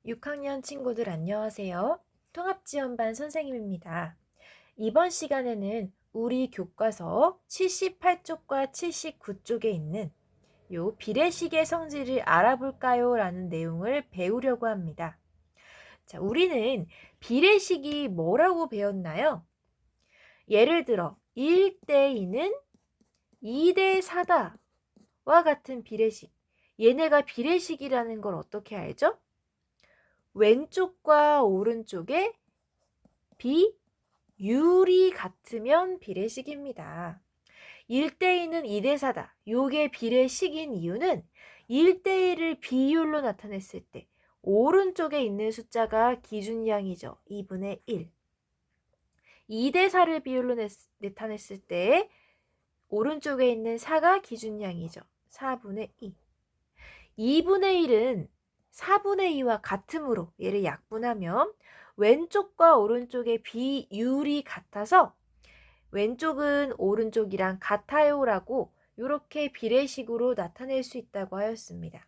6학년 친구들 안녕하세요. 통합지원반 선생님입니다. 이번 시간에는 우리 교과서 78쪽과 79쪽에 있는 요 비례식의 성질을 알아볼까요? 라는 내용을 배우려고 합니다. 자, 우리는 비례식이 뭐라고 배웠나요? 예를 들어 1대 2는 2대 4다 와 같은 비례식. 얘네가 비례식이라는 걸 어떻게 알죠? 왼쪽과 오른쪽에 비율이 같으면 비례식입니다. 1대2는 2대4다. 요게 비례식인 이유는 1대1을 비율로 나타냈을 때 오른쪽에 있는 숫자가 기준량이죠. 2분의 1. 2대4를 비율로 나타냈을 때 오른쪽에 있는 4가 기준량이죠. 4분의 2. 2분의 1은 4분의 2와 같으므로 얘를 약분하면 왼쪽과 오른쪽의 비율이 같아서 왼쪽은 오른쪽이랑 같아요 라고 이렇게 비례식으로 나타낼 수 있다고 하였습니다.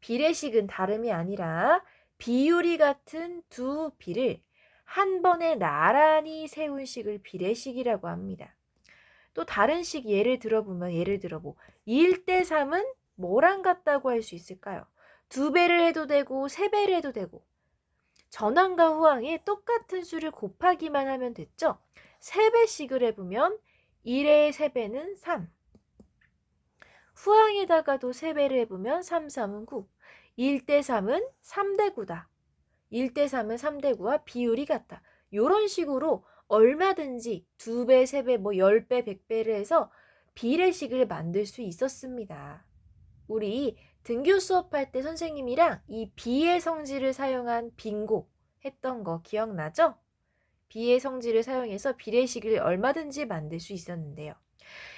비례식은 다름이 아니라 비율이 같은 두 비를 한 번에 나란히 세운 식을 비례식이라고 합니다. 또 다른 식 예를 들어보면 예를 들어 1대 3은 뭐랑 같다고 할 수 있을까요? 2배를 해도 되고 3배를 해도 되고 전항과 후항에 똑같은 수를 곱하기만 하면 됐죠? 3배씩을 해보면 1의 3배는 3. 후항에다가도 3배를 해보면 3, 3은 9. 1대 3은 3대 9다. 1대 3은 3대 9와 비율이 같다. 이런 식으로 얼마든지 2배, 3배, 10배, 100배를 해서 비례식을 만들 수 있었습니다. 우리 등교 수업할 때 선생님이랑 이 비의 성질을 사용한 빙고 했던 거 기억나죠? 비의 성질을 사용해서 비례식을 얼마든지 만들 수 있었는데요.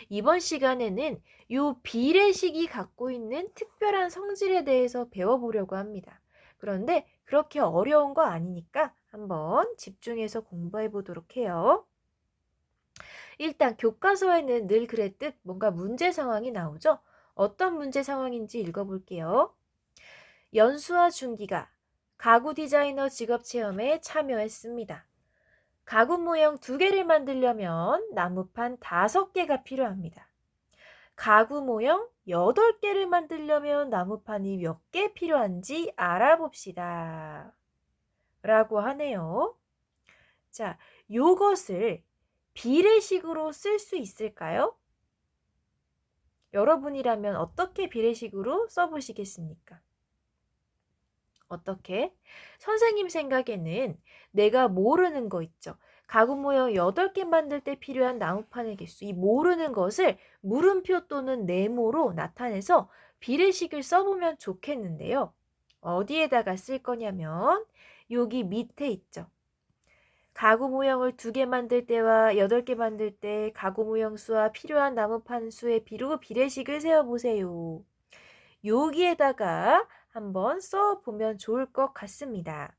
이번 시간에는 이 비례식이 갖고 있는 특별한 성질에 대해서 배워보려고 합니다. 그런데 그렇게 어려운 거 아니니까 한번 집중해서 공부해 보도록 해요. 일단 교과서에는 늘 그랬듯 뭔가 문제 상황이 나오죠? 어떤 문제 상황인지 읽어볼게요. 연수와 준기가 가구 디자이너 직업 체험에 참여했습니다. 가구 모형 2개를 만들려면 나무판 5개가 필요합니다. 가구 모형 8개를 만들려면 나무판이 몇 개 필요한지 알아봅시다. 라고 하네요. 자, 요것을 비례식으로 쓸 수 있을까요? 여러분이라면 어떻게 비례식으로 써보시겠습니까? 어떻게? 선생님 생각에는 내가 모르는 거 있죠. 가구 모형 8개 만들 때 필요한 나무판의 개수. 이 모르는 것을 물음표 또는 네모로 나타내서 비례식을 써보면 좋겠는데요. 어디에다가 쓸 거냐면 여기 밑에 있죠. 가구 모형을 2개 만들 때와 8개 만들 때 가구 모형 수와 필요한 나무판 수의 비로 비례식을 세어보세요. 여기에다가 한번 써보면 좋을 것 같습니다.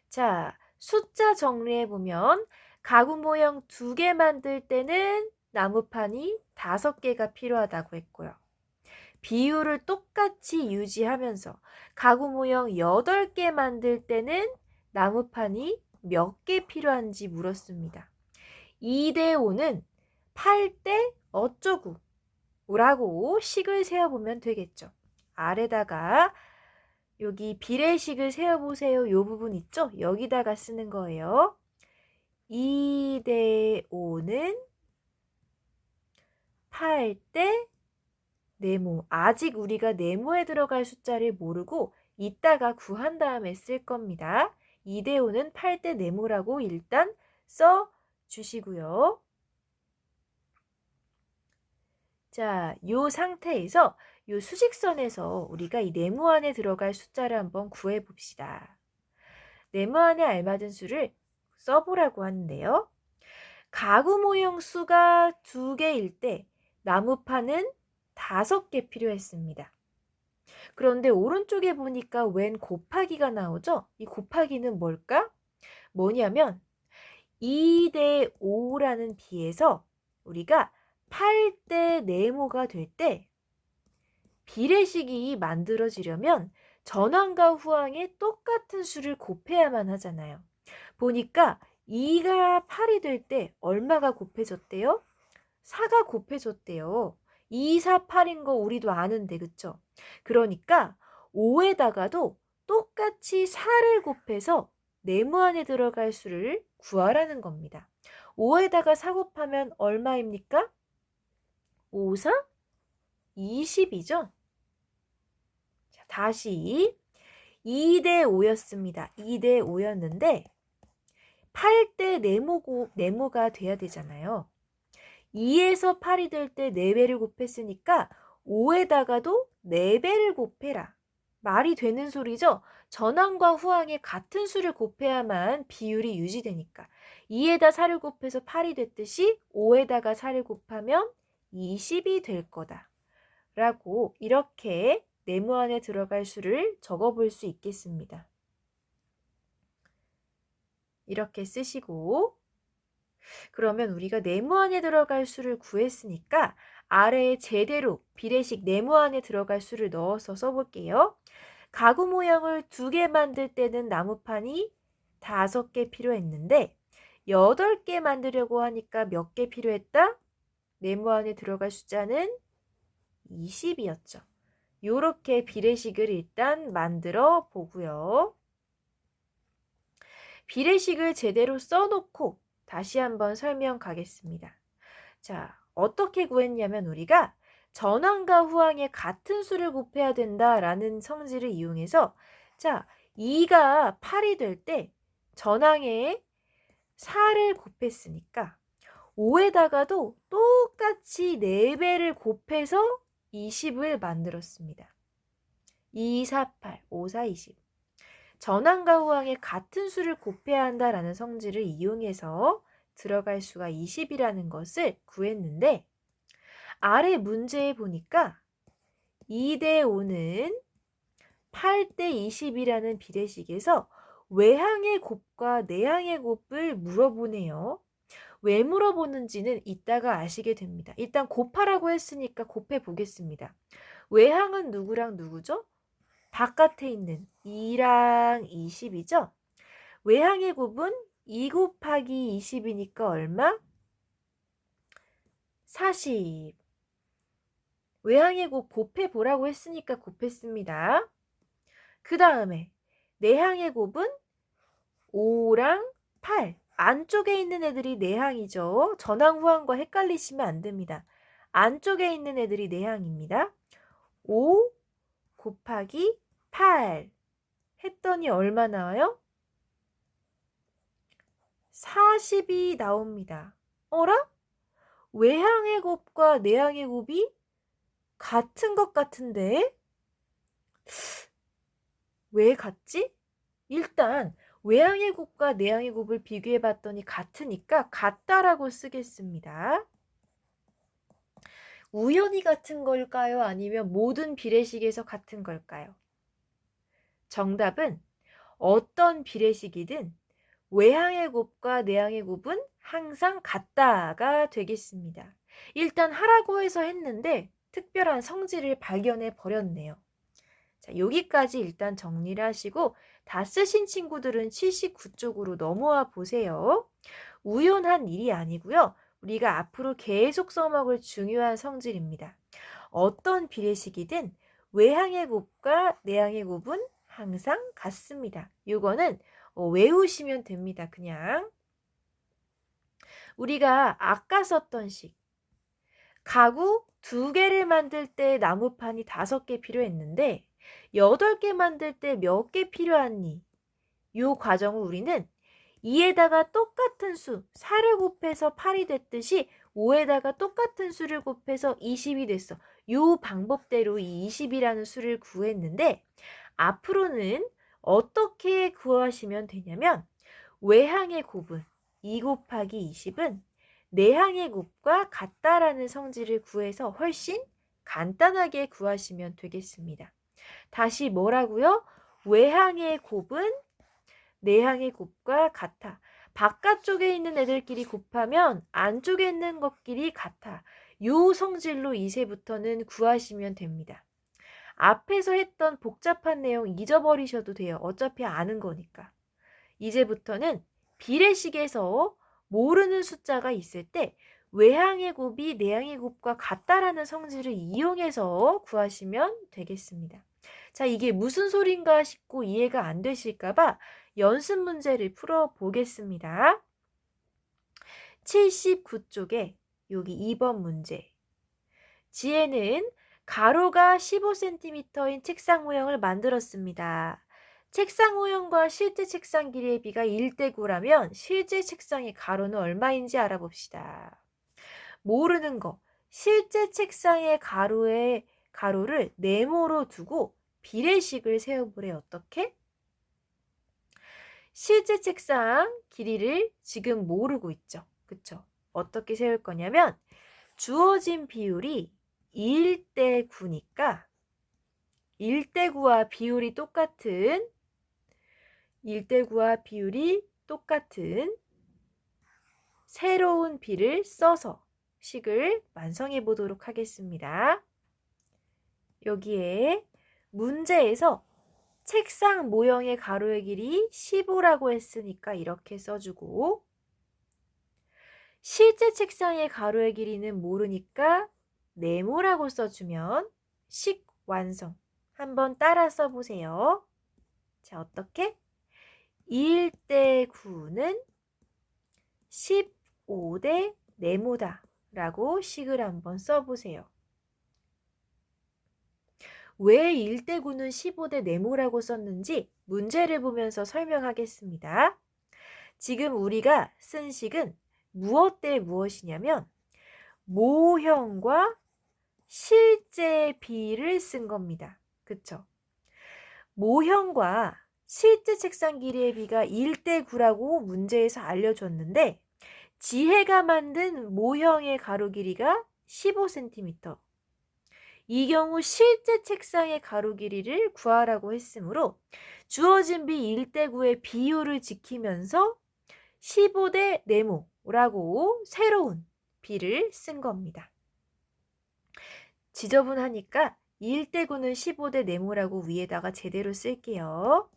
자, 숫자 정리해보면 가구 모형 2개 만들 때는 나무판이 5개가 필요하다고 했고요. 비율을 똑같이 유지하면서 가구 모형 8개 만들 때는 나무판이 몇 개 필요한지 물었습니다. 2대 5는 8대 어쩌구 라고 식을 세어보면 되겠죠. 아래다가 여기 비례식을 세어보세요. 요 부분 있죠? 여기다가 쓰는 거예요. 2대 5는 8대 네모. 아직 우리가 네모에 들어갈 숫자를 모르고 이따가 구한 다음에 쓸 겁니다. 2대 5는 8대 네모라고 일단 써 주시고요. 자, 요 상태에서 요 수직선에서 우리가 이 네모 안에 들어갈 숫자를 한번 구해 봅시다. 네모 안에 알맞은 수를 써보라고 하는데요. 가구 모형 수가 2개일 때 나무판은 5개 필요했습니다. 그런데 오른쪽에 보니까 웬 곱하기가 나오죠? 이 곱하기는 뭘까? 뭐냐면 2대 5라는 비에서 우리가 8대 네모가 될 때 비례식이 만들어지려면 전항과 후항의 똑같은 수를 곱해야만 하잖아요. 보니까 2가 8이 될 때 얼마가 곱해졌대요? 4가 곱해졌대요. 2, 4, 8인 거 우리도 아는데, 그쵸? 그러니까 5에다가도 똑같이 4를 곱해서 네모 안에 들어갈 수를 구하라는 겁니다. 5에다가 4 곱하면 얼마입니까? 5, 4, 20이죠? 자, 다시 2대 5였습니다. 2대 5였는데 8대 네모가 돼야 되잖아요. 2에서 8이 될 때 4배를 곱했으니까 5에다가도 4배를 곱해라. 말이 되는 소리죠? 전항과 후항의 같은 수를 곱해야만 비율이 유지되니까. 2에다 4를 곱해서 8이 됐듯이 5에다가 4를 곱하면 20이 될 거다. 라고 이렇게 네모 안에 들어갈 수를 적어볼 수 있겠습니다. 이렇게 쓰시고 그러면 우리가 네모 안에 들어갈 수를 구했으니까 아래에 제대로 비례식 네모 안에 들어갈 수를 넣어서 써볼게요. 가구 모양을 2개 만들 때는 나무판이 5개 필요했는데 8개 만들려고 하니까 몇 개 필요했다? 네모 안에 들어갈 숫자는 20이었죠. 이렇게 비례식을 일단 만들어 보고요. 비례식을 제대로 써놓고 다시 한번 설명 가겠습니다. 자, 어떻게 구했냐면 우리가 전항과 후항의 같은 수를 곱해야 된다라는 성질을 이용해서 자, 2가 8이 될 때 전항에 4를 곱했으니까 5에다가도 똑같이 4배를 곱해서 20을 만들었습니다. 2, 4, 8, 5, 4, 20. 전항과 후항의 같은 수를 곱해야 한다라는 성질을 이용해서 들어갈 수가 20이라는 것을 구했는데 아래 문제에 보니까 2대 5는 8대 20이라는 비례식에서 외항의 곱과 내항의 곱을 물어보네요. 왜 물어보는지는 이따가 아시게 됩니다. 일단 곱하라고 했으니까 곱해 보겠습니다. 외항은 누구랑 누구죠? 바깥에 있는 2랑 20이죠? 외항의 곱은 2 곱하기 20이니까 얼마? 40. 외항의 곱 곱해보라고 했으니까 곱했습니다. 그 다음에 내항의 곱은 5랑 8. 안쪽에 있는 애들이 내항이죠. 전항, 후항과 헷갈리시면 안 됩니다. 안쪽에 있는 애들이 내항입니다. 5 곱하기 8 했더니 얼마 나와요? 40이 나옵니다. 어라? 외항의 곱과 내항의 곱이 같은 것 같은데? 왜 같지? 일단 외항의 곱과 내항의 곱을 비교해 봤더니 같으니까 같다라고 쓰겠습니다. 우연히 같은 걸까요? 아니면 모든 비례식에서 같은 걸까요? 정답은 어떤 비례식이든 외항의 곱과 내항의 곱은 항상 같다가 되겠습니다. 일단 하라고 해서 했는데 특별한 성질을 발견해 버렸네요. 자, 여기까지 일단 정리를 하시고 다 쓰신 친구들은 79쪽으로 넘어와 보세요. 우연한 일이 아니고요. 우리가 앞으로 계속 써먹을 중요한 성질입니다. 어떤 비례식이든 외항의 곱과 내항의 곱은 항상 같습니다. 이거는 외우시면 됩니다. 그냥 우리가 아까 썼던 식 가구 2개를 만들 때 나무판이 5개 필요했는데 8개 만들 때 몇 개 필요하니? 이 과정을 우리는 2에다가 똑같은 수 4를 곱해서 8이 됐듯이 5에다가 똑같은 수를 곱해서 20이 됐어. 이 방법대로 이 20이라는 수를 구했는데 앞으로는 어떻게 구하시면 되냐면 외항의 곱은 2 곱하기 20은 내항의 곱과 같다라는 성질을 구해서 훨씬 간단하게 구하시면 되겠습니다. 다시 뭐라고요? 외항의 곱은 내항의 곱과 같아. 바깥쪽에 있는 애들끼리 곱하면 안쪽에 있는 것끼리 같아. 요 성질로 이제부터는 구하시면 됩니다. 앞에서 했던 복잡한 내용 잊어버리셔도 돼요. 어차피 아는 거니까. 이제부터는 비례식에서 모르는 숫자가 있을 때 외항의 곱이 내항의 곱과 같다라는 성질을 이용해서 구하시면 되겠습니다. 자, 이게 무슨 소린가 싶고 이해가 안 되실까 봐 연습 문제를 풀어 보겠습니다. 79쪽에 여기 2번 문제. 지혜는 가로가 15cm인 책상 모형을 만들었습니다. 책상 모형과 실제 책상 길이의 비가 1대 9라면 실제 책상의 가로는 얼마인지 알아봅시다. 모르는 거. 실제 책상의 가로를 네모로 두고 비례식을 세워보래. 어떻게? 실제 책상 길이를 지금 모르고 있죠. 그쵸? 어떻게 세울 거냐면 주어진 비율이 1대 9니까 1대 9와 비율이 똑같은 1대 9와 비율이 똑같은 새로운 비를 써서 식을 완성해 보도록 하겠습니다. 여기에 문제에서 책상 모형의 가로의 길이 15라고 했으니까 이렇게 써주고 실제 책상의 가로의 길이는 모르니까 네모라고 써주면 식 완성. 한번 따라 써보세요. 자, 어떻게? 1대 9는 15대 네모다 라고 식을 한번 써보세요. 왜 1대 9는 15대 네모라고 썼는지 문제를 보면서 설명하겠습니다. 지금 우리가 쓴 식은 무엇 대 무엇이냐면 모형과 실제 비를 쓴 겁니다. 그쵸? 모형과 실제 책상 길이의 비가 1대 9라고 문제에서 알려줬는데 지혜가 만든 모형의 가로 길이가 15cm. 이 경우 실제 책상의 가로 길이를 구하라고 했으므로 주어진 비 1대 9의 비율을 지키면서 15대 네모라고 새로운 비를 쓴 겁니다. 지저분하니까 1대 9는 15대 네모라고 위에다가 제대로 쓸게요.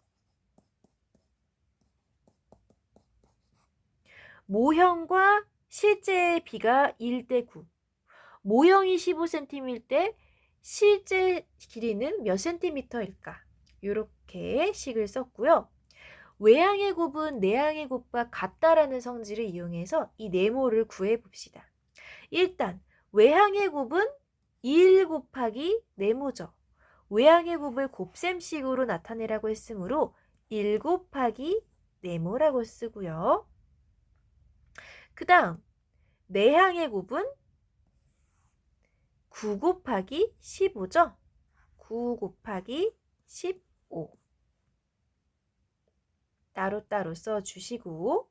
모형과 실제의 비가 1대 9. 모형이 15cm일 때 실제 길이는 몇 cm일까? 이렇게 식을 썼고요. 외항의 곱은 내항의 곱과 같다라는 성질을 이용해서 이 네모를 구해봅시다. 일단 외항의 곱은 1 곱하기 네모죠. 외항의 곱을 곱셈식으로 나타내라고 했으므로 1 곱하기 네모라고 쓰고요. 그 다음 내항의 곱은 9 곱하기 15죠. 9 곱하기 15 따로따로 써주시고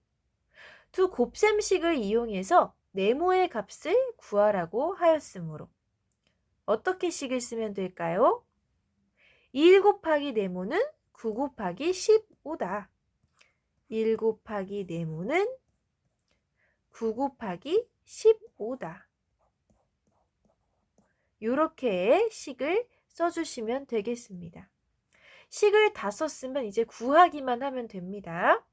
두 곱셈식을 이용해서 네모의 값을 구하라고 하였으므로 어떻게 식을 쓰면 될까요? 1 곱하기 네모는 9 곱하기 15다. 1 곱하기 네모는 9 곱하기 15다. 이렇게 식을 써주시면 되겠습니다. 식을 다 썼으면 이제 구하기만 하면 됩니다.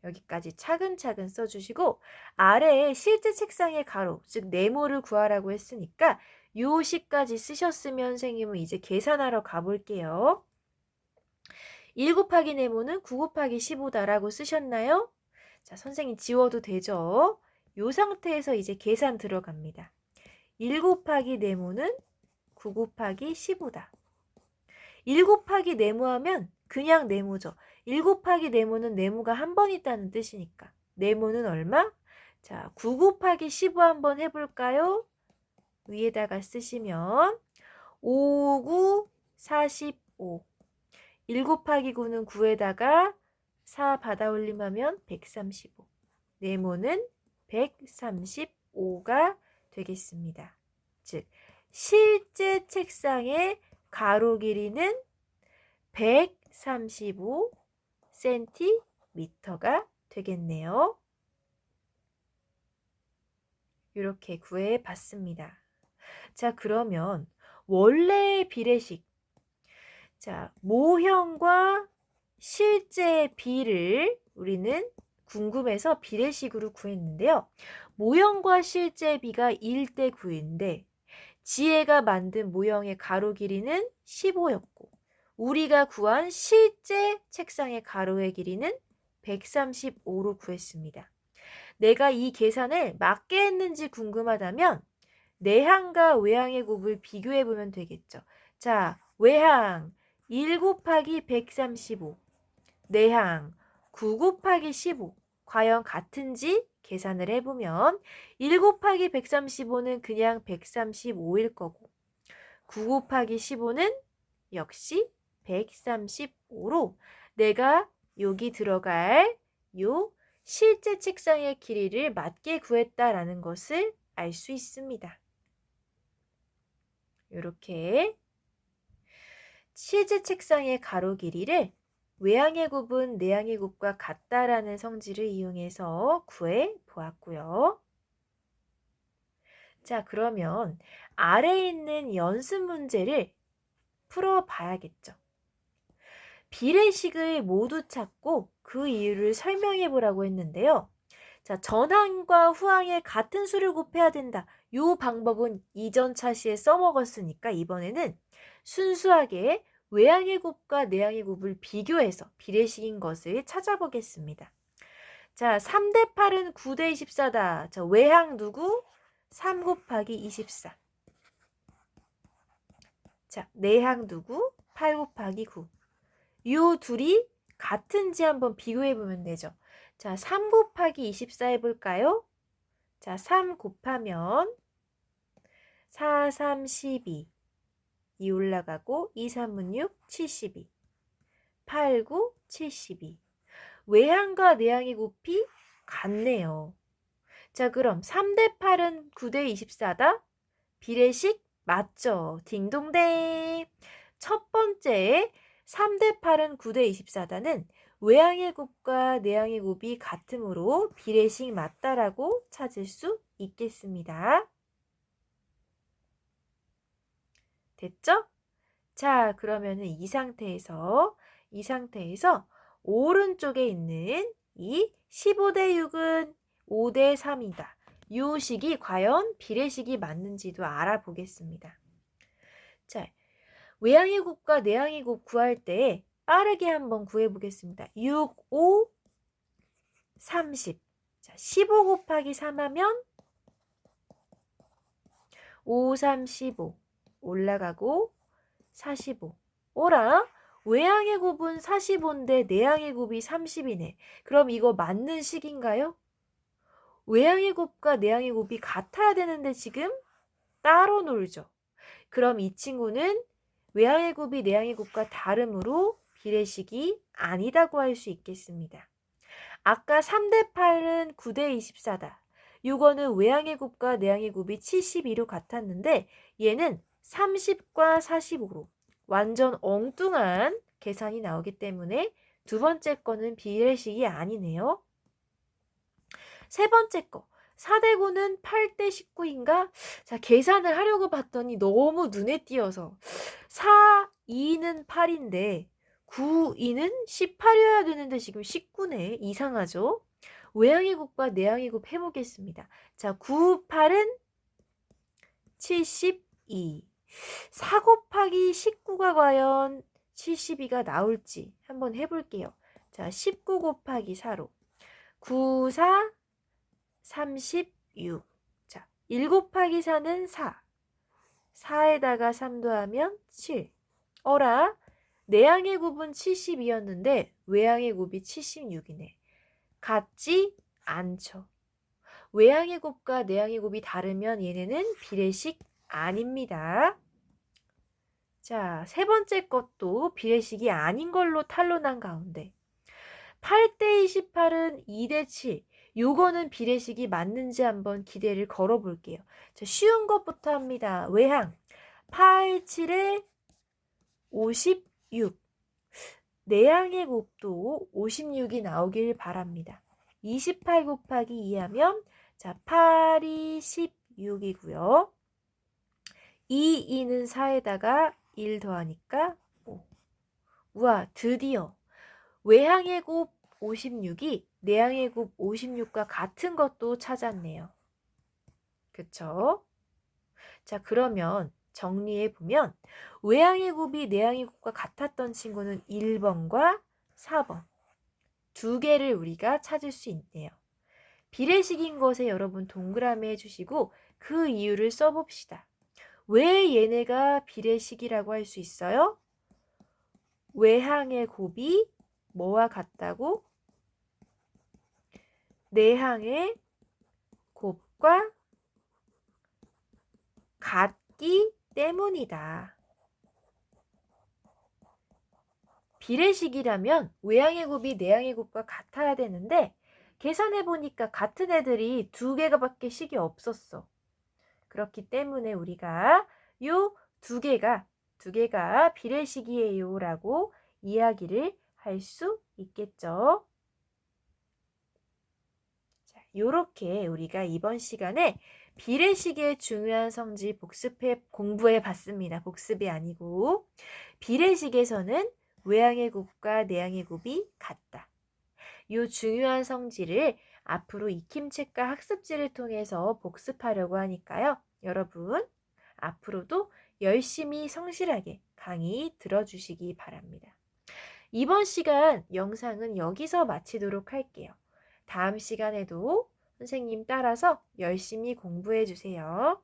여기까지 차근차근 써주시고 아래에 실제 책상의 가로, 즉 네모를 구하라고 했으니까 요 식까지 쓰셨으면 선생님은 이제 계산하러 가볼게요. 1 곱하기 네모는 9 곱하기 15다라고 쓰셨나요? 자, 선생님 지워도 되죠? 요 상태에서 이제 계산 들어갑니다. 1 곱하기 네모는 9 곱하기 15다. 1 곱하기 네모하면 그냥 네모죠. 1 곱하기 네모는 네모가 한 번 있다는 뜻이니까. 네모는 얼마? 자, 9 곱하기 15 한번 해볼까요? 위에다가 쓰시면 5, 9, 45. 1 곱하기 9는 9에다가 4 받아 올림하면 135. 네모는 135가 되겠습니다. 즉, 실제 책상의 가로 길이는 135cm가 되겠네요. 이렇게 구해 봤습니다. 자, 그러면 원래의 비례식. 자, 모형과 실제 비를 우리는 궁금해서 비례식으로 구했는데요. 모형과 실제 비가 1대 9인데 지혜가 만든 모형의 가로 길이는 15였고 우리가 구한 실제 책상의 가로의 길이는 135로 구했습니다. 내가 이 계산을 맞게 했는지 궁금하다면 내항과 외항의 곱을 비교해 보면 되겠죠. 자, 외항 1 곱하기 135, 내항 9 곱하기 15. 과연 같은지 계산을 해보면 1 곱하기 135는 그냥 135일 거고 9 곱하기 15는 역시 135로 내가 여기 들어갈 요 실제 책상의 길이를 맞게 구했다라는 것을 알 수 있습니다. 이렇게 실제 책상의 가로 길이를 외항의 곱은 내항의 곱과 같다라는 성질을 이용해서 구해 보았고요. 자, 그러면 아래에 있는 연습 문제를 풀어 봐야겠죠. 비례식을 모두 찾고 그 이유를 설명해 보라고 했는데요. 자, 전항과 후항의 같은 수를 곱해야 된다. 이 방법은 이전 차시에 써먹었으니까 이번에는 순수하게 외항의 곱과 내항의 곱을 비교해서 비례식인 것을 찾아보겠습니다. 자, 3대 8은 9대 24다. 자, 외항 누구? 3 곱하기 24. 자, 내항 누구? 8 곱하기 9. 이 둘이 같은지 한번 비교해 보면 되죠. 자, 3 곱하기 24 해볼까요? 자, 3 곱하면 4, 3, 12. 2 올라가고 2, 3은 6, 72. 8, 9, 72. 외항과 내항의 곱이 같네요. 자, 그럼 3대 8은 9대 24다? 비례식 맞죠? 딩동댕. 첫 번째 3대 8은 9대 24다는 외항의 곱과 내항의 곱이 같으므로 비례식 맞다라고 찾을 수 있겠습니다. 됐죠? 자, 그러면은 이 상태에서 오른쪽에 있는 이 15대 6은 5대 3이다. 이 식이 과연 비례식이 맞는지도 알아보겠습니다. 자, 외항의 곱과 내항의 곱 구할 때 빠르게 한번 구해보겠습니다. 6, 5, 30. 자, 15 곱하기 3 하면 5, 3, 15. 올라가고 45. 오라, 외항의 곱은 45인데 내항의 곱이 30이네. 그럼 이거 맞는 식인가요? 외항의 곱과 내항의 곱이 같아야 되는데 지금 따로 놀죠. 그럼 이 친구는 외항의 곱이 내항의 곱과 다름으로 비례식이 아니다고 할 수 있겠습니다. 아까 3대 8은 9대 24다. 이거는 외항의 곱과 내항의 곱이 72로 같았는데 얘는 30과 45로 완전 엉뚱한 계산이 나오기 때문에 두 번째 거는 비례식이 아니네요. 세 번째 거 4대 9는 8대 19인가? 자, 계산을 하려고 봤더니 너무 눈에 띄어서 4, 2는 8인데 9, 2는 18이어야 되는데 지금 19네. 이상하죠? 외항의 곱과 내항의 곱 해보겠습니다. 자, 9, 8은 72. 4 곱하기 19가 과연 72가 나올지 한번 해볼게요. 자, 19 곱하기 4로 9, 4, 36. 자, 1 곱하기 4는 4. 4에다가 3 더하면 7. 어라, 내항의 곱은 72였는데 외항의 곱이 76이네. 같지 않죠. 외항의 곱과 내항의 곱이 다르면 얘네는 비례식 아닙니다. 자, 세 번째 것도 비례식이 아닌 걸로 탄로난 가운데 8대 28은 2대 7. 요거는 비례식이 맞는지 한번 기대를 걸어 볼게요. 자, 쉬운 것부터 합니다. 외항 8, 7에 56. 내항의 곱도 56이 나오길 바랍니다. 28 곱하기 2 하면 자, 8이 16이고요. 2는 4에다가 1 더하니까 5. 우와, 드디어 외항의 곱 56이 내항의 곱 56과 같은 것도 찾았네요. 그쵸? 자, 그러면 정리해 보면 외항의 곱이 내항의 곱과 같았던 친구는 1번과 4번 두 개를 우리가 찾을 수 있네요. 비례식인 것에 여러분 동그라미 해주시고 그 이유를 써봅시다. 왜 얘네가 비례식이라고 할 수 있어요? 외항의 곱이 뭐와 같다고? 내항의 곱과 같기 때문이다. 비례식이라면 외항의 곱이 내항의 곱과 같아야 되는데 계산해보니까 같은 애들이 두 개가 밖에 식이 없었어. 그렇기 때문에 우리가 요 두 개가 비례식이에요 라고 이야기를 할 수 있겠죠. 자, 요렇게 우리가 이번 시간에 비례식의 중요한 성질 공부해 봤습니다. 복습이 아니고 비례식에서는 외항의 곱과 내항의 곱이 같다. 요 중요한 성질을 앞으로 익힘책과 학습지를 통해서 복습하려고 하니까요. 여러분 앞으로도 열심히 성실하게 강의 들어주시기 바랍니다. 이번 시간 영상은 여기서 마치도록 할게요. 다음 시간에도 선생님 따라서 열심히 공부해 주세요.